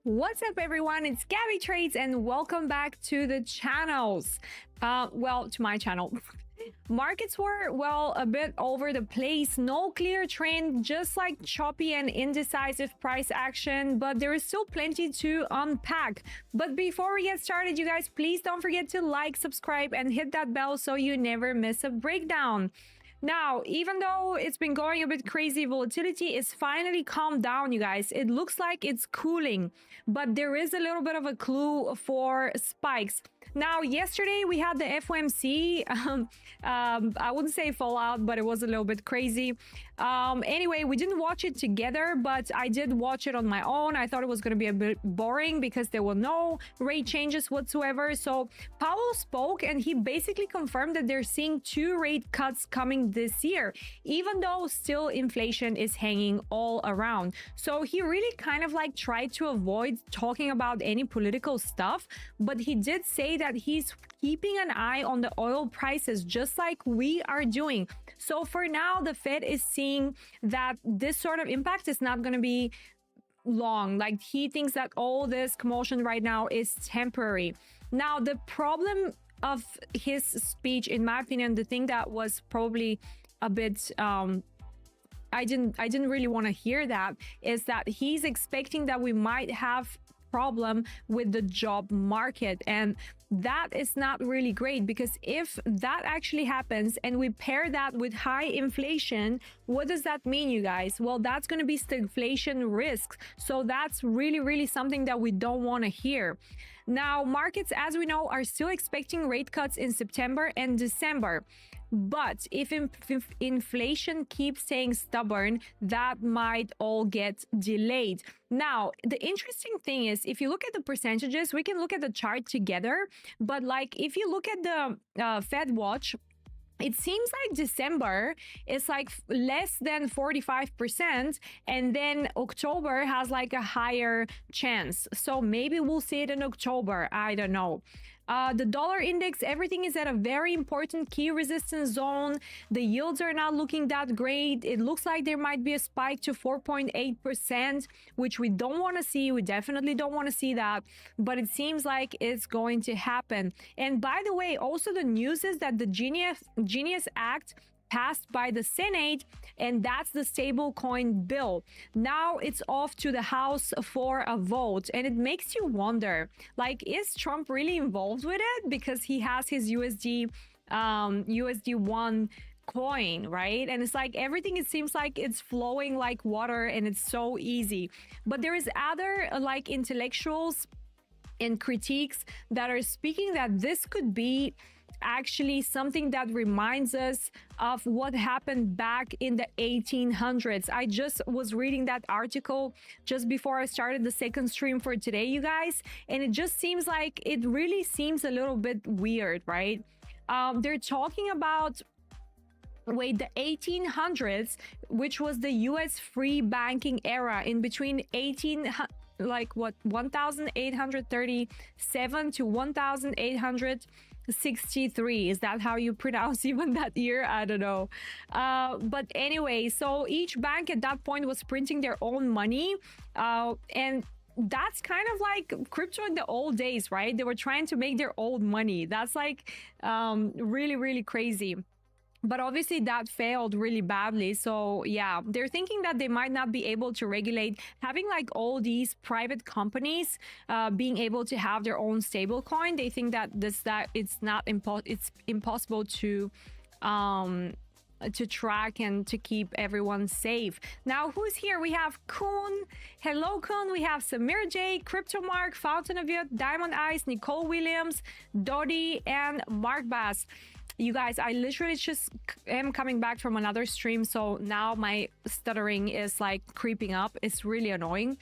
What's up, everyone? It's Gabby Trades, and welcome back to the channels. To my channel. Markets were, a bit over the place. No clear trend, just like choppy and indecisive price action, but there is still plenty to unpack. But before we get started, you guys, please don't forget to like, subscribe, and hit that bell so you never miss a breakdown. Now, even though it's been going a bit crazy, volatility is finally calmed down, you guys. It looks like it's cooling, but there is a little bit of a clue for spikes. Now, yesterday we had the FOMC. I wouldn't say fallout, but it was a little bit crazy. Anyway, we didn't watch it together, but I did watch it on my own. I thought it was going to be a bit boring because there were no rate changes whatsoever. So Powell spoke and he basically confirmed that they're seeing 2 rate cuts coming this year, even though still inflation is hanging all around. So he really kind of like tried to avoid talking about any political stuff, but he did say that he's keeping an eye on the oil prices, just like we are doing. So for now, the Fed is seeing that this sort of impact is not going to be long. Like, he thinks that all this commotion right now is temporary. Now, the problem of his speech, in my opinion, the thing that was probably a bit I didn't really want to hear that, is that he's expecting that we might have problem with the job market, and that is not really great, because if that actually happens and we pair that with high inflation, what does that mean, you guys? Well, that's going to be stagflation risks. So that's really something that we don't want to hear. Now, markets, as we know, are still expecting rate cuts in September and December. But if inflation keeps staying stubborn, that might all get delayed. Now, the interesting thing is, if you look at the percentages, we can look at the chart together. But like, if you look at the Fed Watch, it seems like December is like less than 45%, and then October has like a higher chance. So maybe we'll see it in October. I don't know. The dollar index, everything is at a very important key resistance zone. The yields are not looking that great. It looks like there might be a spike to 4.8%, which we don't want to see. We definitely don't want to see that, but it seems like it's going to happen. And by the way, also the news is that the Genius Act passed by the Senate, and that's the stablecoin bill. Now it's off to the House for a vote, and it makes you wonder, like, is Trump really involved with it? Because he has his USD1 coin, right? And it's like everything, it seems like it's flowing like water and it's so easy. But there is other like intellectuals and critiques that are speaking that this could be actually something that reminds us of what happened back in the 1800s. I just was reading that article just before I started the second stream for today, you guys, and it just seems like, it really seems a little bit weird, right? They're talking about the 1800s, which was the US free banking era, in between 1837 to 1863. Is that how you pronounce even that year? I don't know. But anyway, so each bank at that point was printing their own money, and that's kind of like crypto in the old days, right? They were trying to make their own money. That's like really crazy. But obviously that failed really badly. So yeah, they're thinking that they might not be able to regulate having like all these private companies being able to have their own stable coin. They think that it's impossible to track and to keep everyone safe. Now, who's here? We have Kuhn. Hello, Kuhn. We have Samir J, Crypto Mark, Fountain of Youth, Diamond Eyes, Nicole Williams, Dodie, and Mark Bass. You guys, I literally just am coming back from another stream, so now my stuttering is like creeping up. It's really annoying,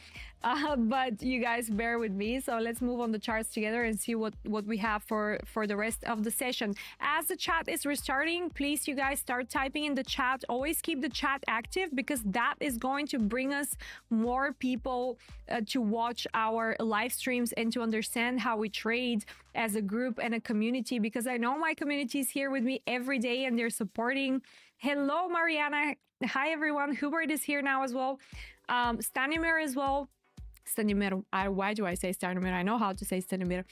but you guys bear with me. So let's move on the charts together and see what we have for the rest of the session. As the chat is restarting, please, you guys, start typing in the chat. Always keep the chat active, because that is going to bring us more people to watch our live streams and to understand how we trade as a group and a community, because I know my community is here with me every day and they're supporting. Hello, Mariana. Hi, everyone. Hubert is here now as well. Stanimir as well. centimeter. Why do I say centimeter? I know how to say centimeter.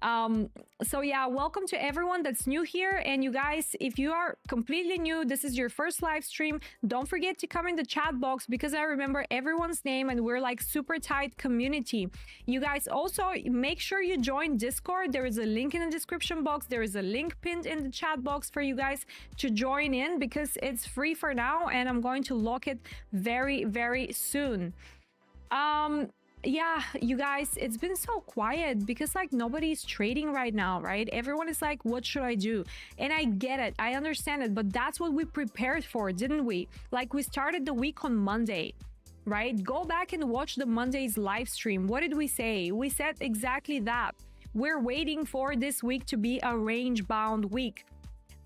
So yeah, welcome to everyone that's new here. And you guys, if you are completely new, this is your first live stream, don't forget to come in the chat box because I remember everyone's name and we're like super tight community. You guys also make sure you join Discord. There is a link in the description box. There is a link pinned in the chat box for you guys to join in because it's free for now and I'm going to lock it very, very soon. Yeah, you guys, it's been so quiet because like nobody's trading right now, right? Everyone is like, what should I do? And I get it, I understand it, but that's what we prepared for, didn't we? Like we started the week on Monday, right? Go back and watch the Monday's live stream. What did we say? We said exactly that. We're waiting for this week to be a range bound week.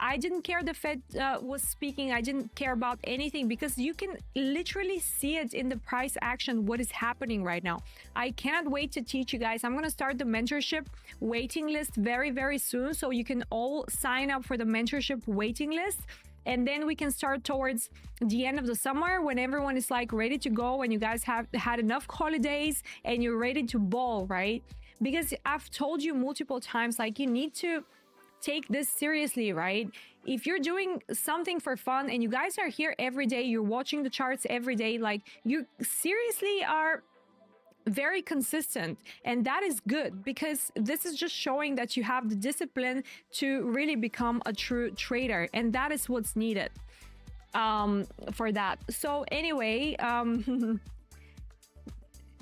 I didn't care the Fed was speaking. I didn't care about anything because you can literally see it in the price action, what is happening right now. I can't wait to teach you guys. I'm going to start the mentorship waiting list very, very soon. So you can all sign up for the mentorship waiting list. And then we can start towards the end of the summer when everyone is like ready to go and you guys have had enough holidays and you're ready to ball, right? Because I've told you multiple times, like you need to take this seriously, right? If you're doing something for fun and you guys are here every day, you're watching the charts every day, like you seriously are very consistent, and that is good because this is just showing that you have the discipline to really become a true trader, and that is what's needed for that. So anyway,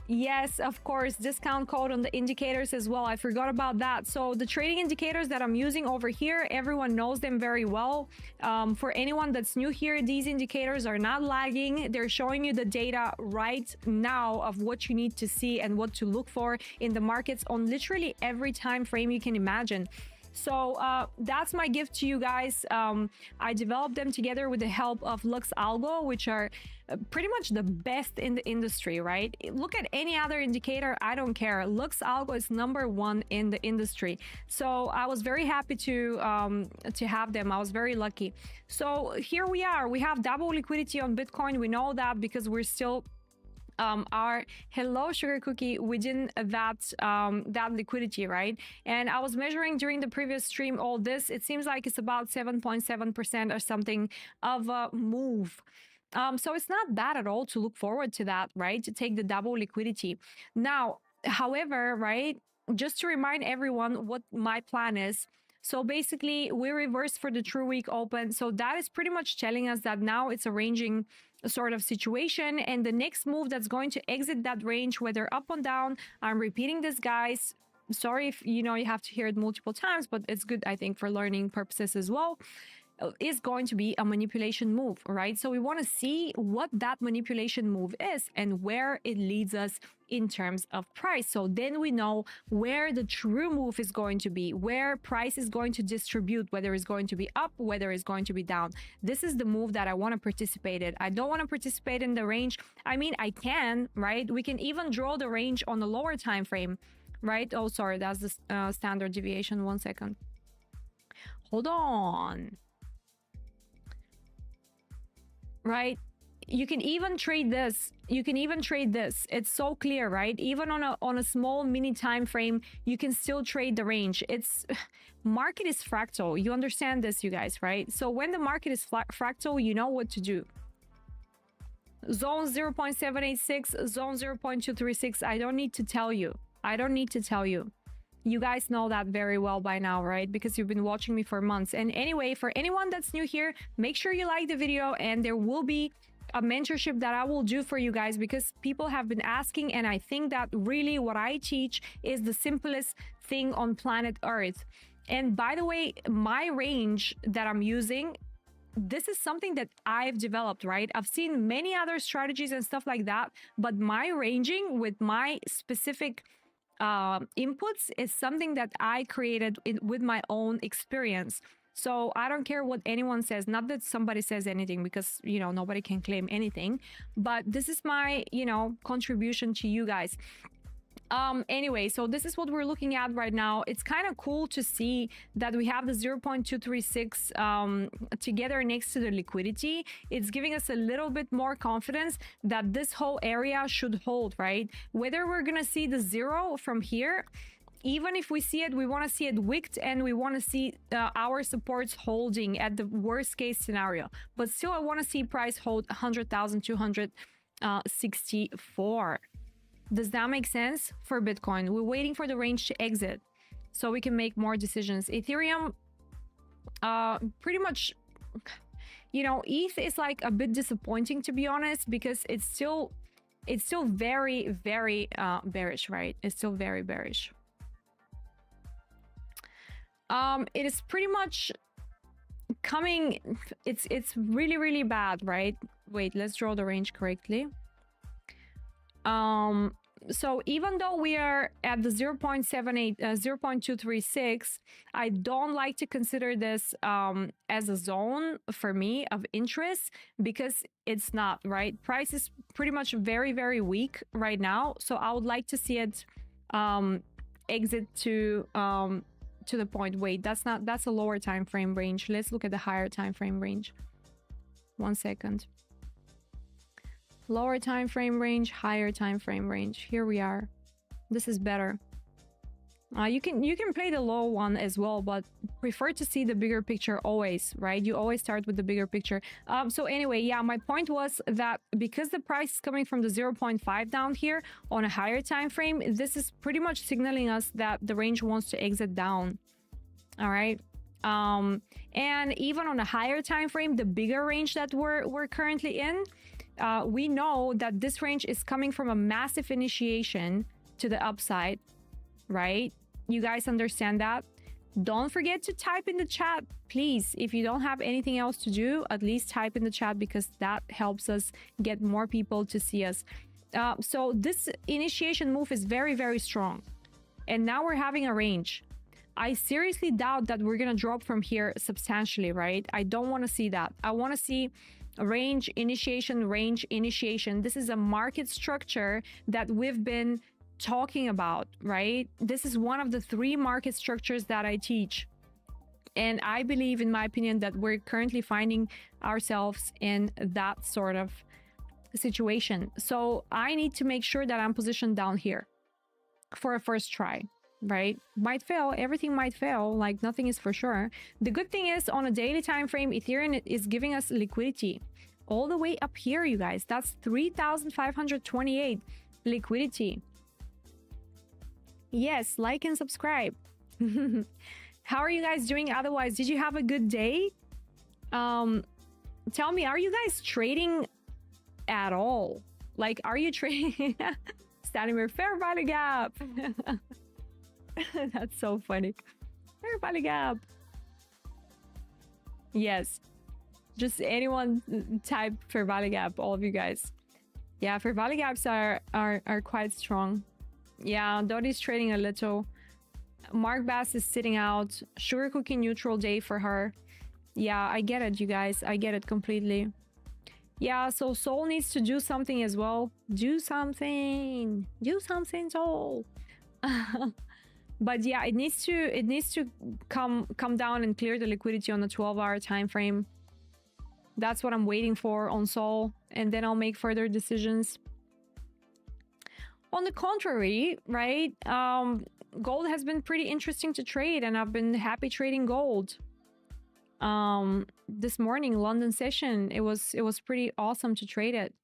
yes, of course, discount code on the indicators as well. I forgot about that. So the trading indicators that I'm using over here, everyone knows them very well. For anyone that's new here, these indicators are not lagging. They're showing you the data right now of what you need to see and what to look for in the markets on literally every time frame you can imagine. So that's my gift to you guys. I developed them together with the help of Lux Algo, which are pretty much the best in the industry, right? Look at any other indicator, I don't care. Lux Algo is #1 in the industry. So I was very happy to have them. I was very lucky. So here we are. We have double liquidity on Bitcoin. We know that because we're still our hello sugar cookie within that liquidity, right? And I was measuring during the previous stream all this. It seems like it's about 7.7% or something of a move. So it's not bad at all to look forward to that, right? To take the double liquidity. Now, however, right, just to remind everyone what my plan is. So basically, we reversed for the true week open. So that is pretty much telling us that now it's a ranging sort of situation. And the next move that's going to exit that range, whether up or down, I'm repeating this, guys. Sorry if you have to hear it multiple times, but it's good, I think, for learning purposes as well. Is going to be a manipulation move, right? So we want to see what that manipulation move is and where it leads us in terms of price. So then we know where the true move is going to be, where price is going to distribute, whether it's going to be up, whether it's going to be down. This is the move that I want to participate in. I don't want to participate in the range. I mean, I can, right? We can even draw the range on the lower time frame, right? Oh, sorry, that's the standard deviation. 1 second. Hold on. Right? You can even trade this. You can even trade this. It's so clear, right? Even on a small mini time frame, you can still trade the range. It's market is fractal. You understand this, you guys, right? So when the market is fractal, you know what to do. Zone 0.786, zone 0.236. I don't need to tell you. I don't need to tell you. You guys know that very well by now, right? Because you've been watching me for months. And anyway, for anyone that's new here, make sure you like the video, and there will be a mentorship that I will do for you guys because people have been asking, and I think that really what I teach is the simplest thing on planet Earth. And by the way, my range that I'm using, this is something that I've developed, right? I've seen many other strategies and stuff like that, but my ranging with my specific inputs is something that I created with my own experience. So I don't care what anyone says, not that somebody says anything because, nobody can claim anything, but this is my, contribution to you guys. Anyway, so this is what we're looking at right now. It's kind of cool to see that we have the 0.236 together next to the liquidity. It's giving us a little bit more confidence that this whole area should hold, right? Whether we're gonna see the zero from here, even if we see it, we want to see it wicked, and we want to see our supports holding at the worst case scenario. But still, I want to see price hold 100,264. Does that make sense for Bitcoin? We're waiting for the range to exit so we can make more decisions. Ethereum, pretty much, you know, ETH is like a bit disappointing, to be honest, because it's still very, very bearish, right? It's still very bearish. It is pretty much coming. It's really, really bad, right? Wait, let's draw the range correctly. So even though we are at the 0.78, 0.236, I don't like to consider this as a zone for me of interest, because it's not, right? Price is pretty much very, very weak right now. So I would like to see it exit to the point. Wait, that's a lower time frame range. Let's look at the higher time frame range. 1 second. Lower time frame range, higher time frame range. Here we are. This is better. You can play the low one as well, but prefer to see the bigger picture always, right? You always start with the bigger picture. So anyway, yeah, my point was that because the price is coming from the 0.5 down here on a higher time frame, this is pretty much signaling us that the range wants to exit down. All right. And even on a higher time frame, the bigger range that we're currently in, we know that this range is coming from a massive initiation to the upside, right? You guys understand that? Don't forget to type in the chat, please. If you don't have anything else to do, at least type in the chat, because that helps us get more people to see us. So this initiation move is very, very strong. And now we're having a range. I seriously doubt that we're going to drop from here substantially, right? I don't want to see that. I want to see range initiation, range initiation. This is a market structure that we've been talking about, right? This is one of the 3 market structures that I teach. And I believe, in my opinion, that we're currently finding ourselves in that sort of situation. So I need to make sure that I'm positioned down here for a first try, right? Might fail. Everything might fail. Like, nothing is for sure. The good thing is, on a daily time frame, Ethereum is giving us liquidity all the way up here, you guys. That's 3,528 liquidity. Yes, like and subscribe. How are you guys doing otherwise? Did you have a good day? Tell me, are you guys trading at all? Like, are you trading? Standing with fair value gap. That's so funny. Fair value gap. Yes. Just anyone type fair value gap, all of you guys. Yeah, fair value gaps are quite strong. Yeah, Dottie's trading a little. Mark Bass is sitting out. Sugar cookie neutral day for her. Yeah, I get it, you guys. I get it completely. Yeah, so Soul needs to do something as well. Do something. Do something, Soul. But yeah, it needs to come down and clear the liquidity on the 12-hour time frame. That's what I'm waiting for on Soul, and then I'll make further decisions. On the contrary, right, gold has been pretty interesting to trade, and I've been happy trading gold. This morning, London session, it was pretty awesome to trade it.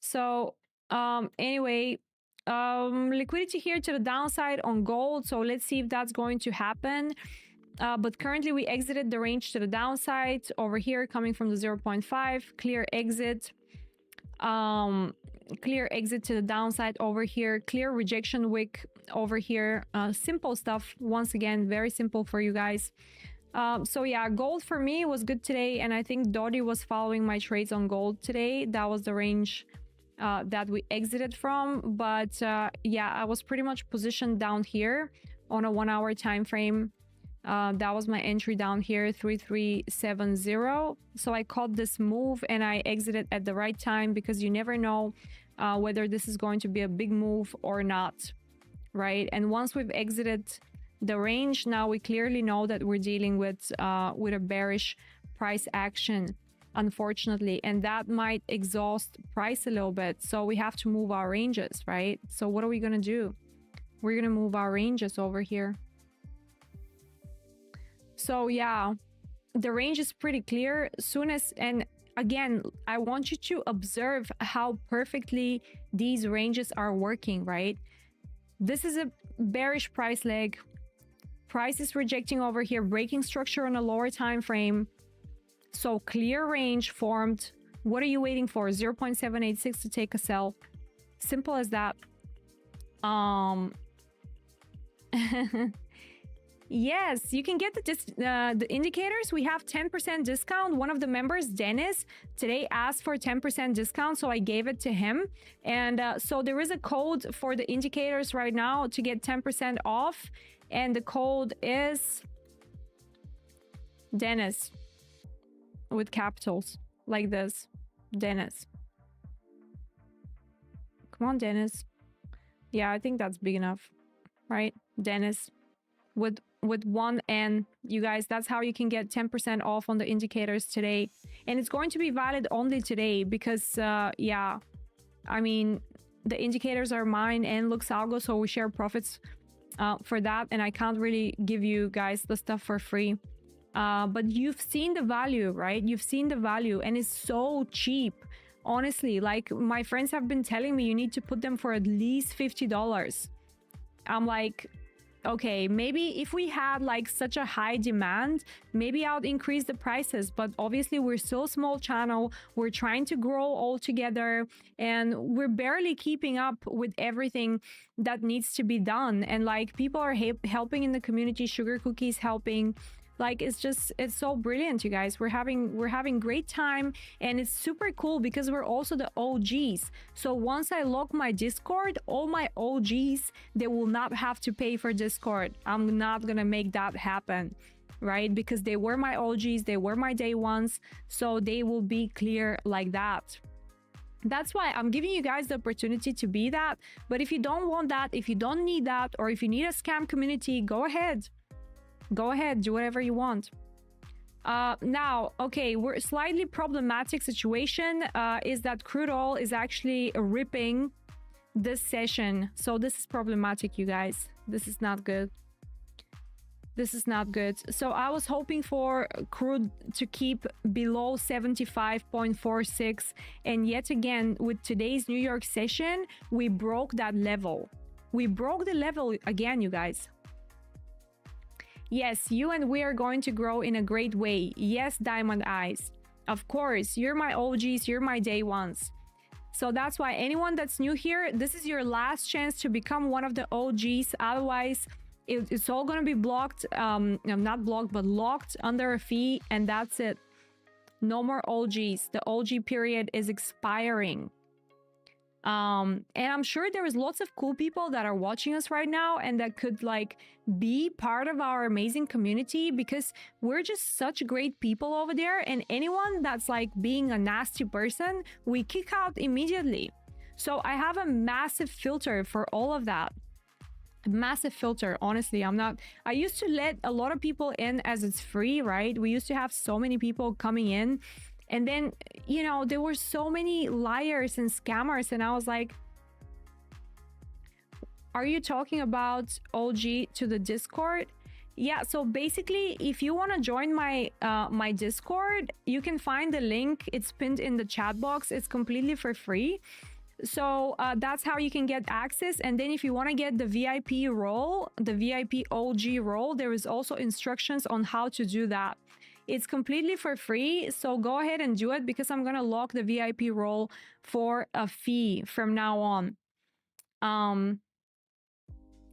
So anyway, liquidity here to the downside on gold, so let's see if that's going to happen. But currently we exited the range to the downside over here, coming from the 0.5, clear exit. Clear exit to the downside over here, clear rejection wick over here. Simple stuff, once again, very simple for you guys. So yeah, gold for me was good today, and I think Dottie was following my trades on gold today. That was the range that we exited from. But yeah, I was pretty much positioned down here on a 1-hour time frame. That was my entry down here, 3370. So I caught this move and I exited at the right time, because you never know whether this is going to be a big move or not. right? And once we've exited the range, now we clearly know that we're dealing with a bearish price action, unfortunately, and that might exhaust price a little bit. So we have to move our ranges, right? So what are we gonna do? We're gonna move our ranges over here. So yeah, the range is pretty clear. Soon as, and again, I want you to observe how perfectly these ranges are working, right? This is a bearish price leg. Price is rejecting over here, breaking structure on a lower time frame. So clear range formed. What are you waiting for? 0.786 to take a sell. Simple as that. Yes, you can get the indicators. We have 10% discount. One of the members, Dennis, today asked for 10% discount, so I gave it to him. And so there is a code for the indicators right now to get 10% off. And the code is Dennis with capitals like this. Dennis. Come on, Dennis. Yeah, I think that's big enough, right? Dennis with one N. You guys, that's how you can get 10% off on the indicators today. And it's going to be valid only today because, yeah, I mean, the indicators are mine and Luxalgo, so we share profits for that. And I can't really give you guys the stuff for free. But you've seen the value, right? You've seen the value and it's so cheap. Honestly, like my friends have been telling me you need to put them for at least $50. I'm like, okay, maybe if we had like such a high demand, maybe I would increase the prices. But obviously we're still a small channel. We're trying to grow all together and we're barely keeping up with everything that needs to be done. And like people are helping in the community, Sugar Cookies helping. Like it's so brilliant, you guys. We're having great time and it's super cool because we're also the OGs. So once I lock my Discord, all my OGs, they will not have to pay for Discord. I'm not gonna make that happen, right? Because they were my OGs, they were my day ones, so they will be clear like that. That's why I'm giving you guys the opportunity to be that. But if you don't want that, if you don't need that, or if you need a scam community, go ahead. Go ahead, do whatever you want. Now, okay, we're a slightly problematic situation is that crude oil is actually ripping this session. So this is problematic, you guys. This is not good. This is not good. So I was hoping for crude to keep below 75.46. And yet again, with today's New York session, we broke that level. We broke the level again, you guys. Yes, you and we are going to grow in a great way. Yes, Diamond Eyes. Of course, you're my OGs, you're my day ones. So that's why anyone that's new here, this is your last chance to become one of the OGs. Otherwise, it's all going to be blocked. Not blocked, but locked under a fee. And that's it. No more OGs. The OG period is expiring. And I'm sure there is lots of cool people that are watching us right now and that could like be part of our amazing community because we're just such great people over there. And anyone that's like being a nasty person, we kick out immediately. So I have a massive filter for all of that. A massive filter. Honestly, I used to let a lot of people in as it's free, right? We used to have so many people coming in. And then, you know, there were so many liars and scammers. And I was like, are you talking about OG to the Discord? Yeah, so basically, if you want to join my my Discord, you can find the link. It's pinned in the chat box. It's completely for free. So that's how you can get access. And then if you want to get the VIP role, the VIP OG role, there is also instructions on how to do that. It's completely for free, so go ahead and do it because I'm gonna lock the VIP role for a fee from now on.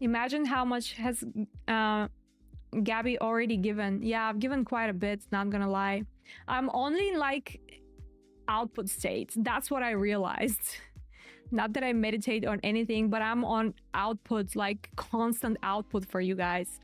Imagine how much has Gabby already given. Yeah, I've given quite a bit, not gonna lie. I'm only in like output state. That's what I realized. Not that I meditate on anything, but I'm on output, like constant output for you guys.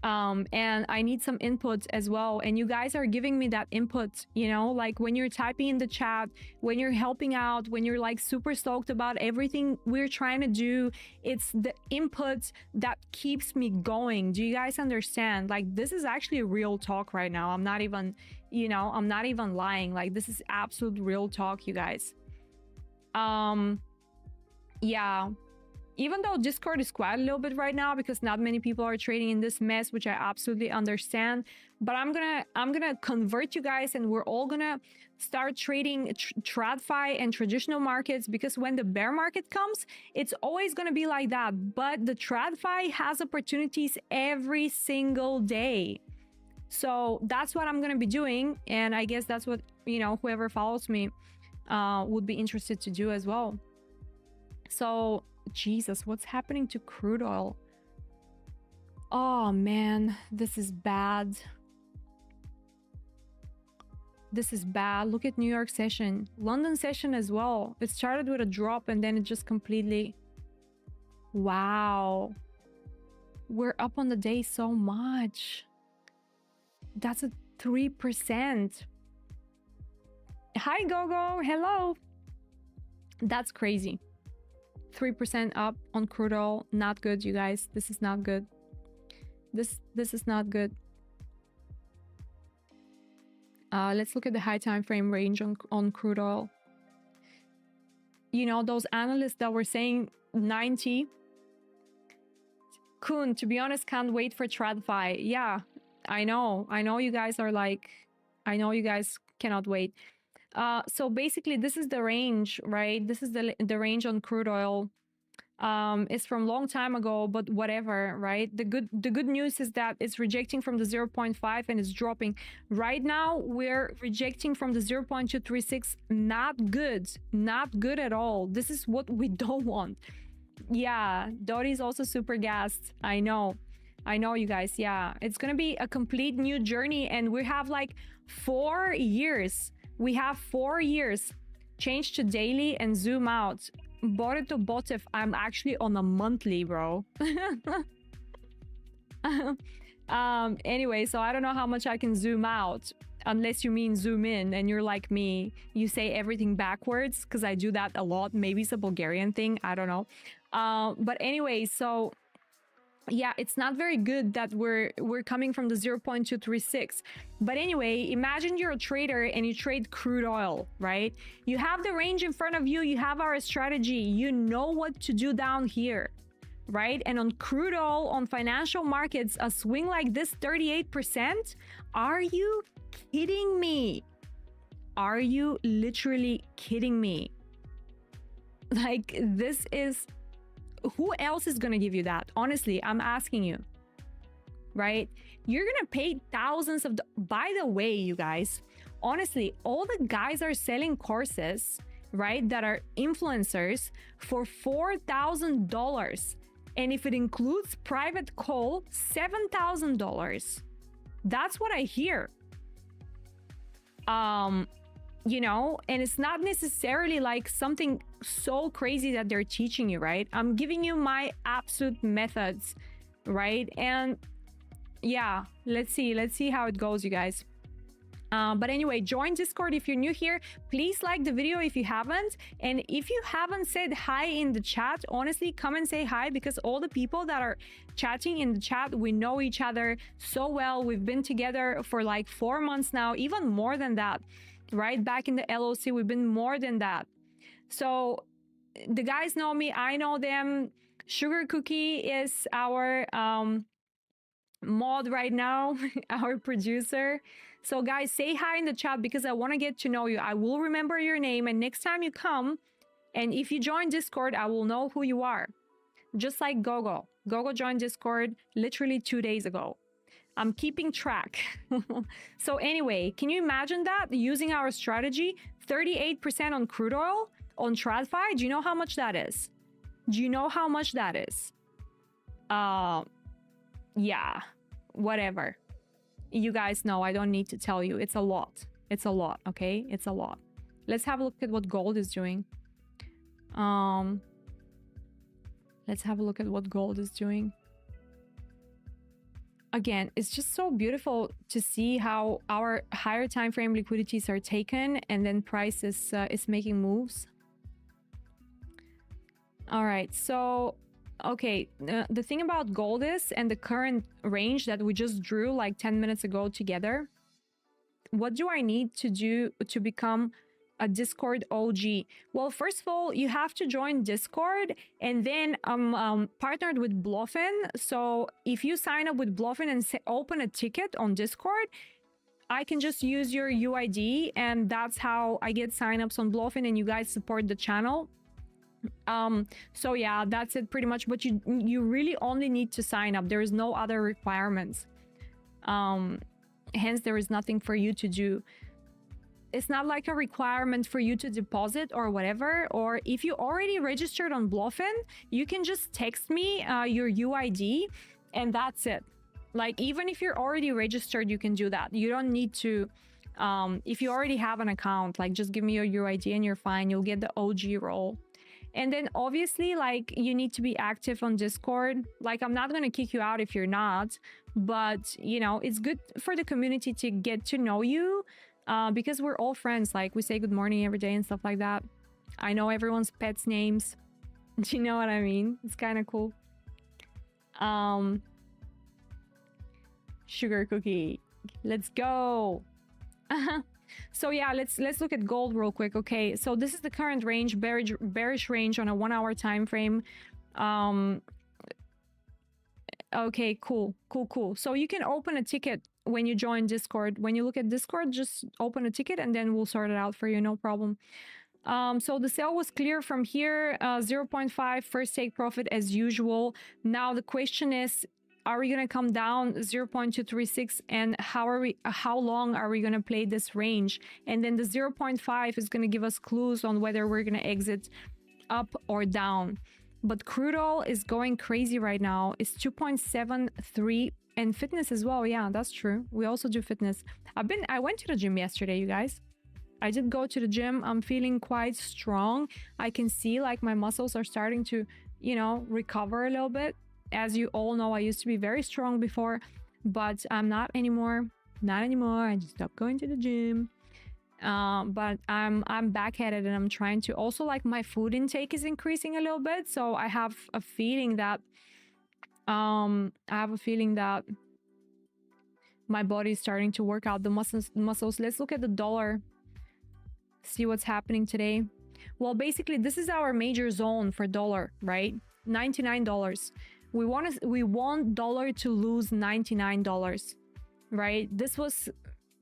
And I need some input as well. And you guys are giving me that input, you know, like when you're typing in the chat, when you're helping out, when you're like super stoked about everything we're trying to do. It's the input that keeps me going. Do you guys understand? Like, this is actually real talk right now. I'm not even, you know, I'm not even lying. Like, this is absolute real talk, you guys. Yeah. Even though Discord is quiet a little bit right now because not many people are trading in this mess, which I absolutely understand, but I'm gonna convert you guys, and we're all gonna start trading TradFi and traditional markets, because when the bear market comes, it's always gonna be like that. But the TradFi has opportunities every single day. So that's what I'm gonna be doing, and I guess that's what, you know, whoever follows me would be interested to do as well. So Jesus, what's happening to crude oil? Oh man, this is bad. This is bad. Look at New York session, London session as well. It started with a drop and then it just completely... Wow. We're up on the day so much. That's a 3%. Hi, Gogo. Hello. That's crazy. 3% up on crude oil. Not good, you guys. This is not good. This is not good. Let's look at the high time frame range on crude oil. You know, those analysts that were saying 90. Kun, to be honest, can't wait for TradFi. Yeah, I know you guys are like, I know you guys cannot wait. So basically this is the range, right? This is the range on crude oil. It's from long time ago, but whatever, right? The good news is that it's rejecting from the 0.5 and it's dropping. Right now we're rejecting from the 0.236. Not good at all. This is what we don't want. Yeah, Doty's also super gassed. I know you guys. Yeah, it's gonna be a complete new journey, and we have like 4 years. We have 4 years. Change to daily and zoom out. Bought it to Botif. I'm actually on a monthly, bro. Anyway, so I don't know how much I can zoom out, unless you mean zoom in, and you're like me, you say everything backwards, because I do that a lot. Maybe it's a Bulgarian thing, I don't know. But anyway, so yeah, it's not very good that we're coming from the 0.236. But anyway, imagine you're a trader and you trade crude oil, right? You have the range in front of you, you have our strategy, you know what to do down here, right? And on crude oil, on financial markets, a swing like this, 38%? Are you kidding me? Are you literally kidding me? Like, this is... Who else is going to give you that? Honestly, I'm asking you, right? You're going to pay thousands of... By the way, you guys, honestly, all the guys are selling courses, right, that are influencers for $4,000. And if it includes private call, $7,000. That's what I hear. You know, and it's not necessarily like something so crazy that they're teaching you, right? I'm giving you my absolute methods, right? And yeah, let's see how it goes, you guys. But anyway, join Discord if you're new here. Please like the video if you haven't. And if you haven't said hi in the chat, honestly, come and say hi, because all the people that are chatting in the chat, we know each other so well. We've been together for like 4 months now, even more than that. Right back in the LOC, we've been more than that. So the guys know me, I know them. Sugar Cookie is our mod right now, our producer. So guys, say hi in the chat, because I want to get to know you. I will remember your name, and next time you come, and if you join Discord, I will know who you are. Just like Gogo. Gogo joined Discord literally 2 days ago. I'm keeping track. So anyway, can you imagine that? Using our strategy, 38% on crude oil, on TradFi. Do you know how much that is? Do you know how much that is? Yeah, whatever. You guys know, I don't need to tell you. It's a lot. It's a lot, okay? It's a lot. Let's have a look at what gold is doing. Let's have a look at what gold is doing. again, it's just so beautiful to see how our higher time frame liquidities are taken and then price is making moves. All right, so okay, the thing about gold is, and the current range that we just drew like 10 minutes ago together, what do I need to do to become a Discord OG? Well, first of all, you have to join Discord, and then I'm partnered with Bluffin. So if you sign up with Bluffin and open a ticket on Discord, I can just use your UID, and that's how I get signups on Bluffin, and you guys support the channel. So yeah, that's it pretty much. But you really only need to sign up. There is no other requirements. Hence, there is nothing for you to do. It's not like a requirement for you to deposit or whatever. Or if you already registered on Bluffin, you can just text me your UID, and that's it. Like, even if you're already registered, you can do that. You don't need to, if you already have an account, like, just give me your UID and you're fine. You'll get the OG role. And then obviously, like, you need to be active on Discord. Like, I'm not going to kick you out if you're not, but you know, it's good for the community to get to know you, because we're all friends. Like, we say good morning every day and stuff like that. I know everyone's pets' names. Do you know what I mean? It's kind of cool. Sugar cookie. Let's go. So yeah, let's look at gold real quick. Okay, so this is the current range, bearish range on a 1 hour time frame. Okay, cool. So you can open a ticket when you join Discord. When you look at Discord, just open a ticket and then we'll sort it out for you, no problem. So the sale was clear from here, 0.5 first take profit as usual. Now the question is, are we going to come down 0.236, and how long are we going to play this range? And then the 0.5 is going to give us clues on whether we're going to exit up or down. But crude oil is going crazy right now. It's 2.73, and fitness as well. Yeah, that's true. We also do fitness. I went to the gym yesterday, you guys. I did go to the gym. I'm feeling quite strong. I can see like my muscles are starting to, you know, recover a little bit. As you all know, I used to be very strong before, but I'm not anymore. Not anymore. I just stopped going to the gym. But I'm back at it, and I'm trying to also, like, my food intake is increasing a little bit. So I have a feeling that my body is starting to work out the muscles. Let's look at the dollar. See what's happening today. Well, basically, this is our major zone for dollar, right? $99. We want dollar to lose $99, right? This was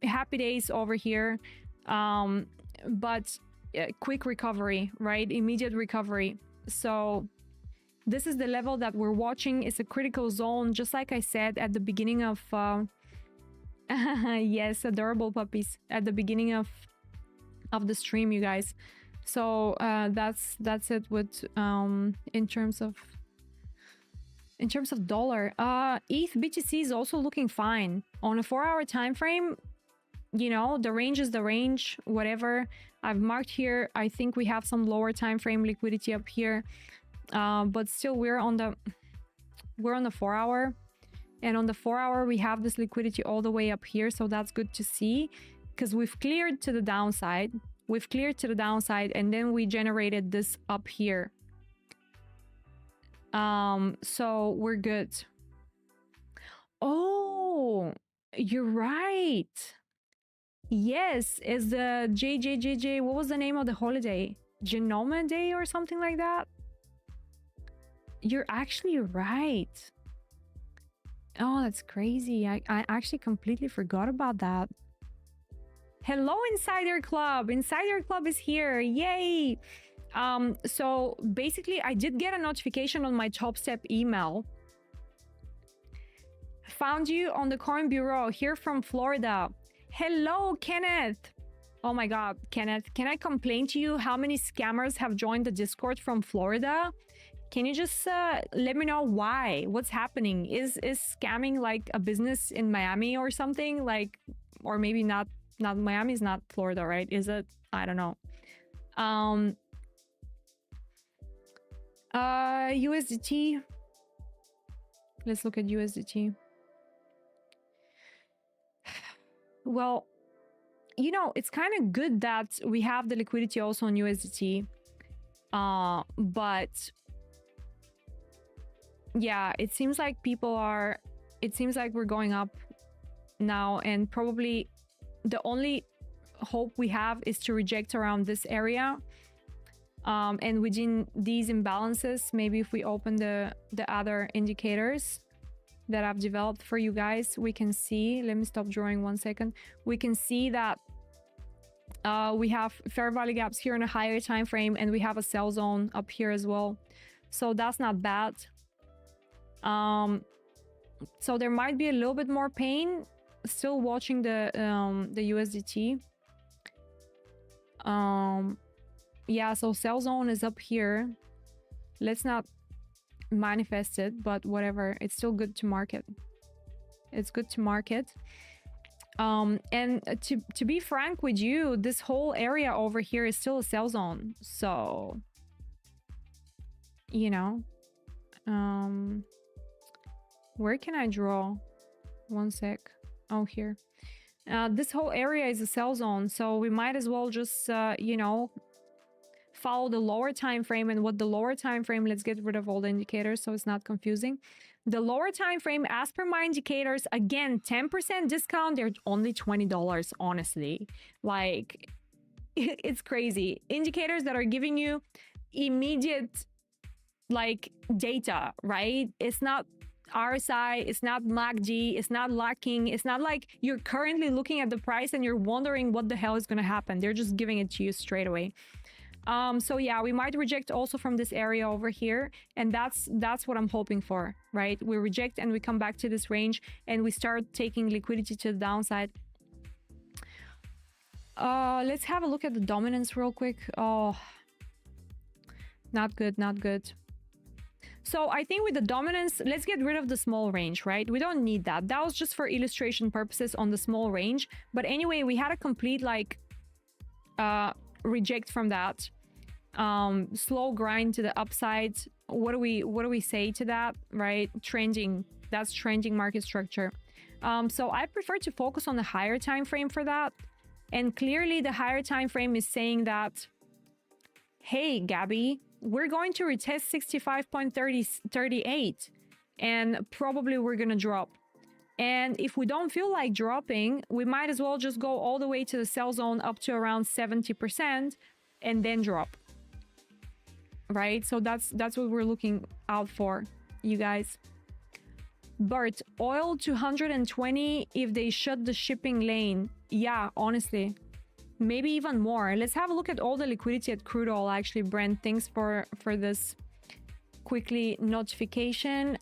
happy days over here, but quick recovery, right? Immediate recovery. So this is the level that we're watching. It's a critical zone, just like I said at the beginning of yes, adorable puppies at the beginning of the stream, you guys. So that's it with in terms of dollar. ETH BTC is also looking fine on a 4 hour time frame. You know, the range is the range, whatever I've marked here. I think we have some lower time frame liquidity up here, but still we're on the 4 hour, and on the 4 hour we have this liquidity all the way up here. So that's good to see, because we've cleared to the downside. And then we generated this up here. So we're good. Oh, you're right. Yes, is the JJJJ, what was the name of the holiday? Genoma Day or something like that? You're actually right. Oh, that's crazy. I actually completely forgot about that. Hello, Insider Club. Insider Club is here. Yay. So basically, I did get a notification on my Top Step email. Found you on the Coin Bureau here from Florida. Hello, Kenneth. Oh my God, Kenneth, can I complain to you how many scammers have joined the Discord from Florida? Can you just let me know why? What's happening? Is scamming like a business in Miami or something? Like, or maybe not Miami is not Florida, right? Is it? I don't know. USDT. Let's look at USDT. well, you know, it's kind of good that we have the liquidity also on USDT. But yeah, it seems like we're going up now, and probably the only hope we have is to reject around this area. And within these imbalances, maybe if we open the other indicators that I've developed for you guys, we can see, let me stop drawing 1 second. We can see that we have fair value gaps here in a higher time frame, and we have a sell zone up here as well. So that's not bad. So there might be a little bit more pain. Still watching the USDT. Yeah, so sell zone is up here. Let's not manifest it, but whatever, it's still good to market. It's good to market. And to be frank with you, this whole area over here is still a sell zone. So, you know, where can I draw? 1 sec. Oh, here. This whole area is a sell zone, so we might as well just, you know, follow the lower time frame. And what the lower time frame, let's get rid of all the indicators so it's not confusing. The lower time frame, as per my indicators, again, 10% discount. They're only $20, honestly. Like, it's crazy. Indicators that are giving you immediate, like, data, right? It's not RSI, it's not MACD, it's not locking. It's not like you're currently looking at the price and you're wondering what the hell is going to happen. They're just giving it to you straight away. So yeah, we might reject also from this area over here, and that's what I'm hoping for, right? We reject and we come back to this range and we start taking liquidity to the downside. Let's have a look at the dominance real quick. Oh, not good, not good. So I think with the dominance, let's get rid of the small range, right? We don't need that. That was just for illustration purposes on the small range. But anyway, we had a complete like reject from that. Slow grind to the upside. What do we say to that, right? Trending. That's trending market structure. So I prefer to focus on the higher time frame for that. And clearly the higher time frame is saying that, hey, Gabby, we're going to retest 65.38 and probably we're going to drop. And if we don't feel like dropping, we might as well just go all the way to the sell zone up to around 70% and then drop. Right? So that's what we're looking out for, you guys. Bert, oil 220 if they shut the shipping lane. Yeah, honestly. Maybe even more. Let's have a look at all the liquidity at crude oil, actually, Brent. Thanks for this quickly notification.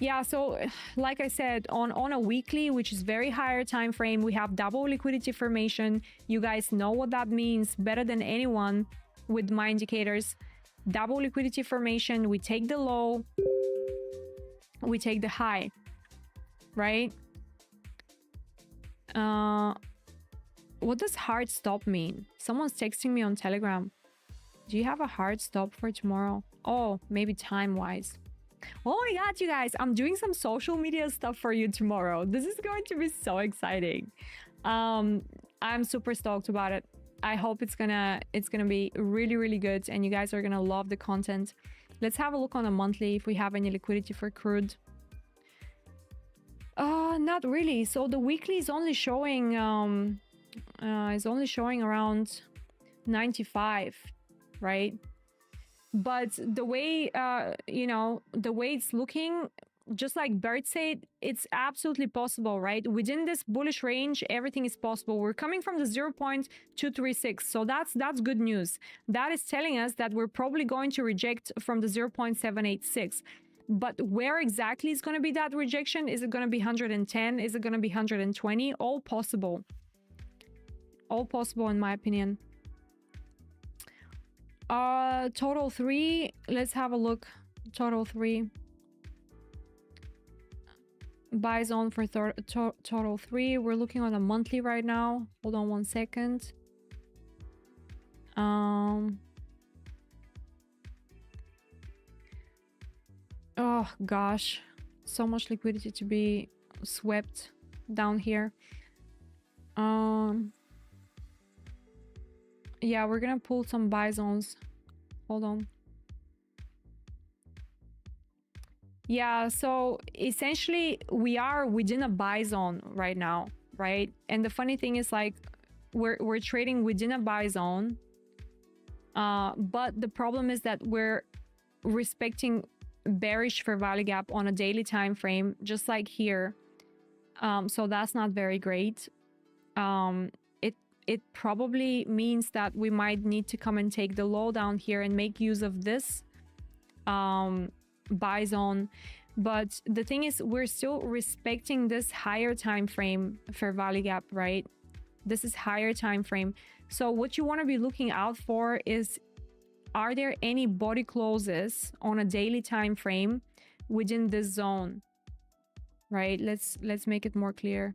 Yeah, so like I said, on a weekly, which is very higher time frame, we have double liquidity formation. You guys know what that means better than anyone with my indicators. Double liquidity formation, we take the low, we take the high, right? What does hard stop mean? Someone's texting me on Telegram. Do you have a hard stop for tomorrow? Oh, maybe time-wise. Oh my god, you guys, I'm doing some social media stuff for you tomorrow. This is going to be so exciting. I'm super stoked about it. I hope it's gonna be really, really good and you guys are gonna love the content. Let's have a look on a monthly if we have any liquidity for crude. Not really. So the weekly is only showing around 95, right? But the way you know, the way it's looking, just like Bert said, it's absolutely possible, right? Within this bullish range, everything is possible. We're coming from the 0.236, so that's good news. That is telling us that we're probably going to reject from the 0.786. But where exactly is going to be that rejection? Is it going to be 110? Is it going to be 120? All possible. All possible in my opinion. Total 3. Let's have a look. Total 3. Buy zone for total 3. We're looking on a monthly right now. Hold on 1 second. Oh gosh, so much liquidity to be swept down here. Yeah, we're gonna pull some buy zones. Hold on. Yeah, so essentially we are within a buy zone right now, right? And the funny thing is, like, we're trading within a buy zone, but the problem is that we're respecting bearish fair value gap on a daily time frame, just like here. So that's not very great. It probably means that we might need to come and take the low down here and make use of this buy zone. But the thing is, we're still respecting this higher time frame fair value gap, right? This is higher time frame. So what you want to be looking out for is, are there any body closes on a daily time frame within this zone, right? Let's make it more clear.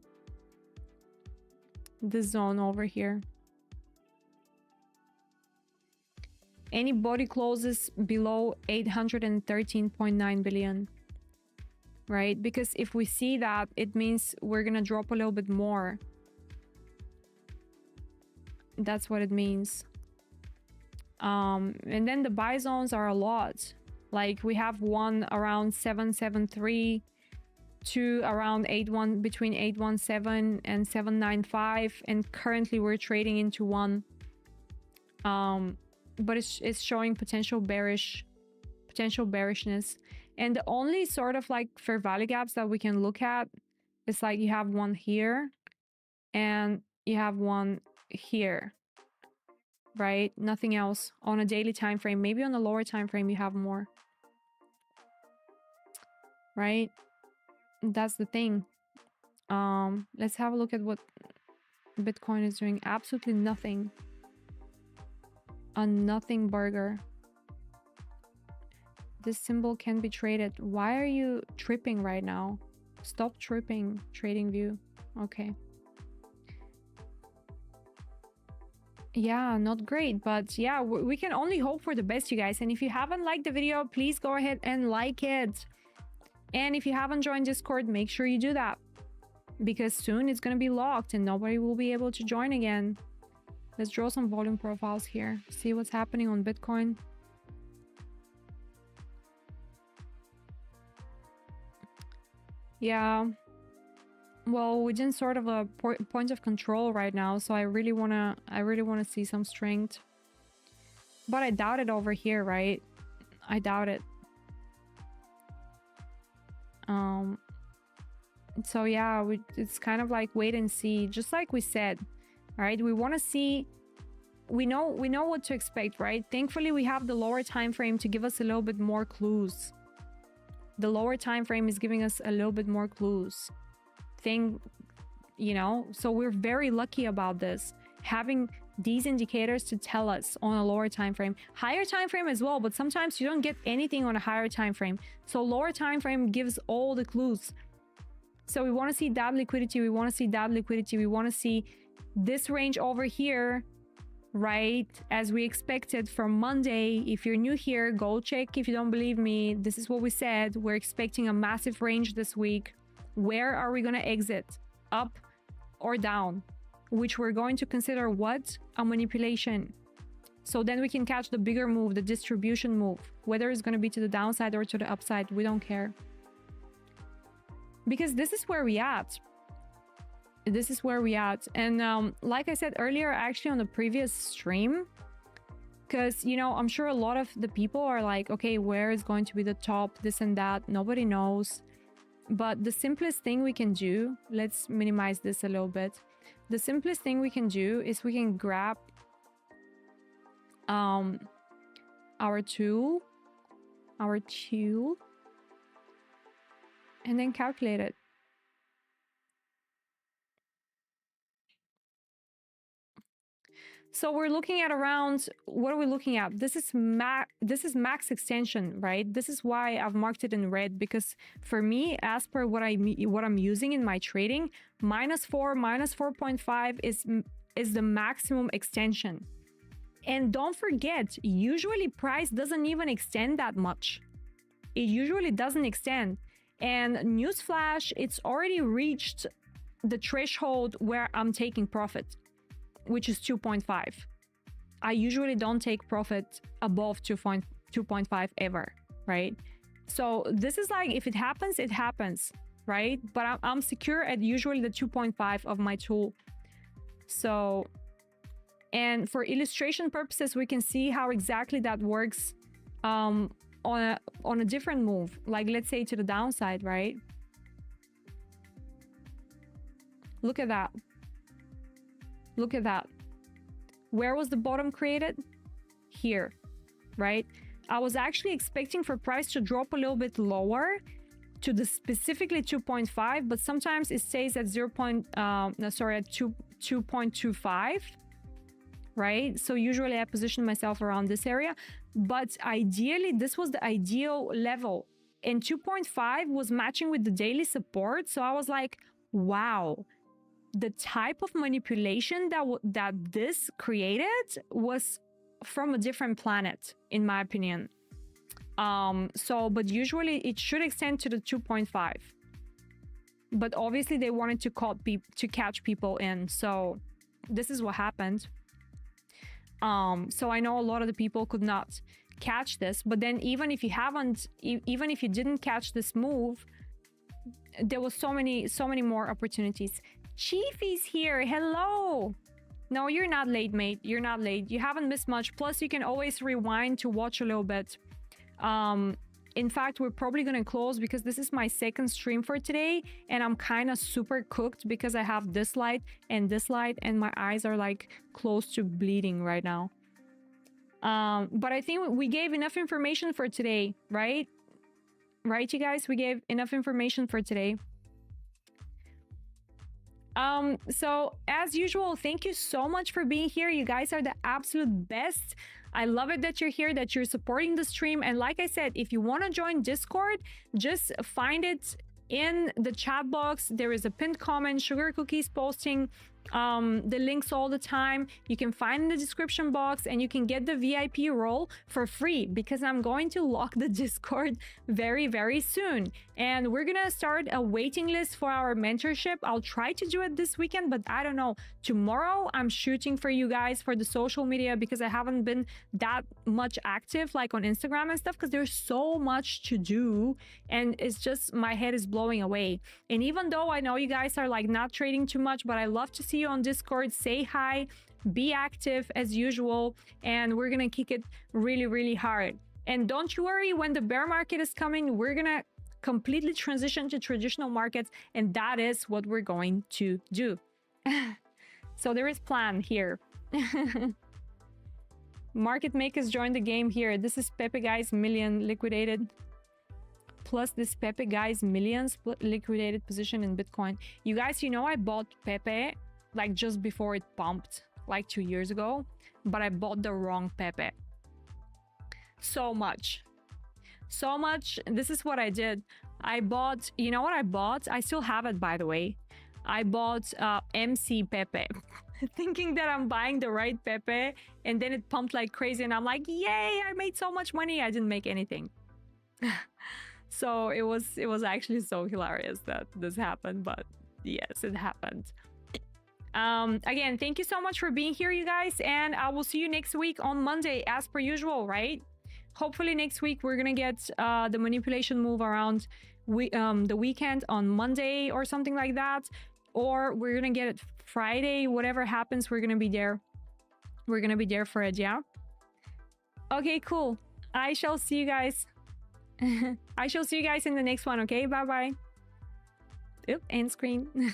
This zone over here. Any body closes below 813.9 billion, right? Because if we see that, it means we're gonna drop a little bit more. That's what it means. And then the buy zones are a lot. Like, we have one around 773, two around 81, between 817 and 795, and currently we're trading into one. But it's showing potential bearishness. And the only sort of like fair value gaps that we can look at is, like, you have one here and you have one here, right? Nothing else on a daily time frame. Maybe on a lower time frame you have more, right? That's the thing. Let's have a look at what Bitcoin is doing. Absolutely nothing. A nothing burger. This symbol can be traded. Why are you tripping right now? Stop tripping, TradingView. Okay. Yeah, not great, but yeah, we can only hope for the best, you guys. And if you haven't liked the video, please go ahead and like it. And if you haven't joined Discord, make sure you do that, because soon it's going to be locked and nobody will be able to join again. Let's draw some volume profiles here. See what's happening on Bitcoin. Yeah. Well, we're in sort of a point of control right now, so I really wanna see some strength. But I doubt it over here, right? I doubt it. So yeah, it's kind of like wait and see, just like we said. All right, we want to see, we know what to expect, right? Thankfully, we have the lower time frame to give us a little bit more clues. The lower time frame is giving us a little bit more clues. You know, so we're very lucky about this, having these indicators to tell us on a lower time frame. Higher time frame as well, but sometimes you don't get anything on a higher time frame. So lower time frame gives all the clues. So we want to see that liquidity, we want to see that liquidity, we want to see this range over here, right, as we expected from Monday. If you're new here, go check. If you don't believe me, this is what we said. We're expecting a massive range this week. Where are we going to exit? Up or down? Which we're going to consider what? A manipulation. So then we can catch the bigger move, the distribution move. Whether it's going to be to the downside or to the upside, we don't care. Because this is where we at. This is where we at. And like I said earlier, actually on the previous stream, because, you know, I'm sure a lot of the people are like, okay, where is going to be the top, this and that? Nobody knows. But the simplest thing we can do, let's minimize this a little bit. The simplest thing we can do is we can grab our tool, and then calculate it. So we're looking at around, what are we looking at? This is max extension, right? This is why I've marked it in red, because for me, as per what I'm using in my trading, -4, -4.5 is the maximum extension. And don't forget, usually price doesn't even extend that much. It usually doesn't extend. And newsflash, it's already reached the threshold where I'm taking profit, which is 2.5. I usually don't take profit above 2.5 ever, right? So this is like, if it happens, it happens, right? But I'm secure at usually the 2.5 of my tool. So, and for illustration purposes, we can see how exactly that works on a different move. Like, let's say to the downside, right? Look at that. Look at that. Where was the bottom created? Here, right? I was actually expecting for price to drop a little bit lower to the specifically 2.5, but sometimes it stays at 2.25, right? So usually I position myself around this area, but ideally this was the ideal level, and 2.5 was matching with the daily support. So I was like, wow, the type of manipulation that this created was from a different planet, in my opinion. But usually it should extend to the 2.5. But obviously they wanted to catch people in. So this is what happened. So I know a lot of the people could not catch this, but then even if you didn't catch this move, there was so many more opportunities. Chief is here. Hello. No, you're not late, mate. You're not late. You haven't missed much. Plus, you can always rewind to watch a little bit. In fact, we're probably gonna close because this is my second stream for today, and I'm kind of super cooked because I have this light, and my eyes are like close to bleeding right now. But I think we gave enough information for today, right? Right, you guys? We gave enough information for today. So as usual, thank you so much for being here. You guys are the absolute best. I love it that you're here, that you're supporting the stream. And like I said, if you want to join Discord, just find it in the chat box. There is a pinned comment. Sugar Cookies posting the links all the time. You can find in the description box, and you can get the VIP role for free because I'm going to lock the Discord very, very soon. And we're gonna start a waiting list for our mentorship. I'll try to do it this weekend, but I don't know. Tomorrow I'm shooting for you guys for the social media because I haven't been that much active like on Instagram and stuff because there's so much to do, and it's just my head is blowing away. And even though I know you guys are like not trading too much, but I love to see you on Discord. Say hi, be active as usual, and we're gonna kick it really, really hard. And don't you worry, when the bear market is coming, we're gonna completely transition to traditional markets, and that is what we're going to do. So there is plan here. Market makers join the game here. This is Pepe Guy's million liquidated, plus this Pepe Guy's millions liquidated position in Bitcoin. You guys, you know, I bought Pepe like just before it pumped like 2 years ago, but I bought the wrong Pepe. So much. This is what I did. I bought, you know what I bought? I still have it, by the way. I bought MC Pepe, thinking that I'm buying the right Pepe, and then it pumped like crazy, and I'm like, yay, I made so much money. I didn't make anything. So it was actually so hilarious that this happened, but yes, it happened. Again, thank you so much for being here, you guys, and I will see you next week on Monday as per usual, right? Hopefully next week we're gonna get the manipulation move around the weekend on Monday or something like that, or we're gonna get it Friday. Whatever happens, we're gonna be there. We're gonna be there for it, yeah? Okay, cool. I shall see you guys. I shall see you guys in the next one, okay? Bye bye. Oop, end screen.